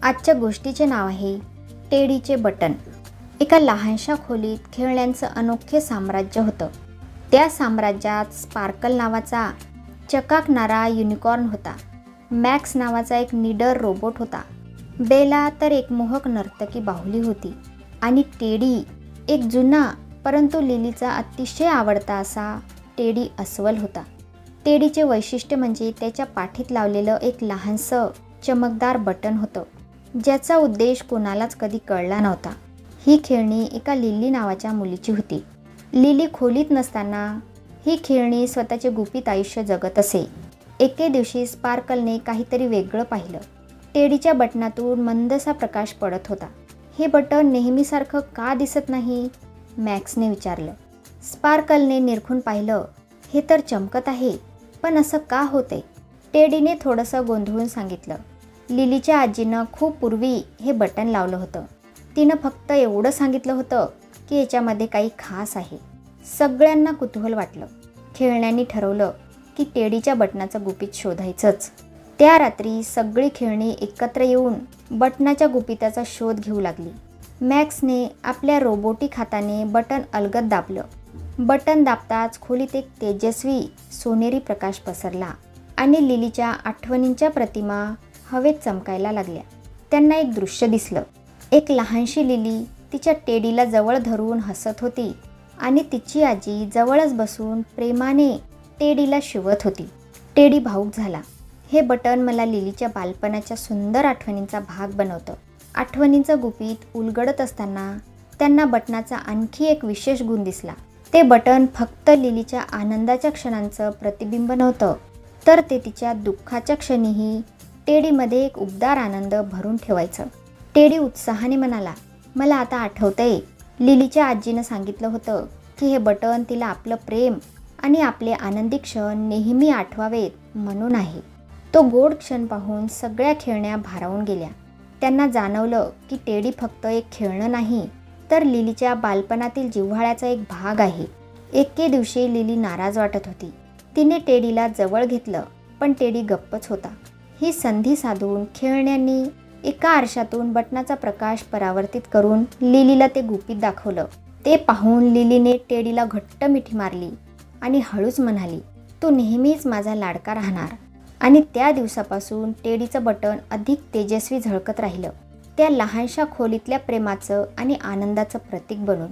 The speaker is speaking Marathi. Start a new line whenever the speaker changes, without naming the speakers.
आजच्या गोष्टीचे नाव आहे टेडीचे बटन. एका लहानशा खोलीत खेळण्यांचं अनोखे साम्राज्य होतं. त्या साम्राज्यात स्पार्कल नावाचा चकाकणारा युनिकॉर्न होता. मॅक्स नावाचा एक निडर रोबोट होता. बेला तर एक मोहक नर्तकी बाहुली होती. आणि टेडी एक जुना परंतु लिलीचा अतिशय आवडता असा टेडी अस्वल होता. टेडीचे वैशिष्ट्य म्हणजे त्याच्या पाठीत लावलेलं एक लहानसं चमकदार बटन होतं, ज्याचा उद्देश कोणालाच कधी कळला नव्हता. ही खेळणी एका लिली नावाच्या मुलीची होती. लिली खोलीत नसताना ही खेळणी स्वतःचे गुपित आयुष्य जगत असे. एके दिवशी स्पार्कलने काहीतरी वेगळं पाहिलं. टेडीच्या बटनातून मंदसा प्रकाश पडत होता. हे बटन नेहमीसारखं का दिसत नाही? मॅक्सने विचारलं. स्पार्कलने निरखून पाहिलं. हे तर चमकत आहे, पण असं का होते? टेडीने थोडंसं गोंधळून सांगितलं. लिलीच्या आजीनं खूप पूर्वी हे बटन लावलं होतं. तिनं फक्त एवढं सांगितलं होतं की याच्यामध्ये काही खास आहे. सगळ्यांना कुतूहल वाटलं. खेळण्यांनी ठरवलं की टेडीच्या बटनाचं गुपित शोधायचंच. त्या रात्री सगळी खेळणी एकत्र येऊन बटनाच्या गुपिताचा शोध घेऊ लागली. मॅक्सने आपल्या रोबोटिक हाताने बटन अलगद दाबलं. बटन दाबताच खोलीत एक तेजस्वी सोनेरी प्रकाश पसरला आणि लिलीच्या आठवणींच्या प्रतिमा हवेत चमकायला लागल्या. त्यांना एक दृश्य दिसलं. एक लहानशी लिली तिच्या टेडीला जवळ धरून हसत होती आणि तिची आजी जवळच बसून प्रेमाने टेडीला शिवत होती. टेडी भावूक झाला. हे बटन मला लिलीच्या बालपणाच्या सुंदर आठवणींचा भाग बनवतं. आठवणींचं गुपित उलगडत असताना त्यांना बटनाचा आणखी एक विशेष गुण दिसला. ते बटन फक्त लिलीच्या आनंदाच्या क्षणांचं प्रतिबिंब नव्हतं, तर ते तिच्या दुःखाच्या क्षणीही टेडीमध्ये एक उबदार आनंद भरून ठेवायचं. टेडी उत्साहाने म्हणाला, मला आता आठवतंय, लिलीच्या आजीनं सांगितलं होतं की हे बटन तिला आपलं प्रेम आणि आपले आनंदी क्षण नेहमी आठवावेत म्हणून आहे. तो गोड क्षण पाहून सगळ्या खेळण्या भारावून गेल्या. त्यांना जाणवलं की टेडी फक्त एक खेळणं नाही, तर लिलीच्या बालपणातील जिव्हाळ्याचा एक भाग आहे. एके दिवशी लिली नाराज वाटत होती. तिने टेडीला जवळ घेतलं, पण टेडी गप्पच होता. ही संधी साधून खेळण्यांनी एका आरशातून बटनाचा प्रकाश परावर्तित करून लिलीला ते गुपित दाखवलं. ते पाहून लिलीने टेडीला घट्ट मिठी मारली आणि हळूच म्हणाली, तू नेहमीच माझा लाडका राहणार. आणि त्या दिवसापासून टेडीचं बटन अधिक तेजस्वी झळकत राहिलं, त्या लहानशा खोलीतल्या प्रेमाचं आणि आनंदाचं प्रतीक बनून.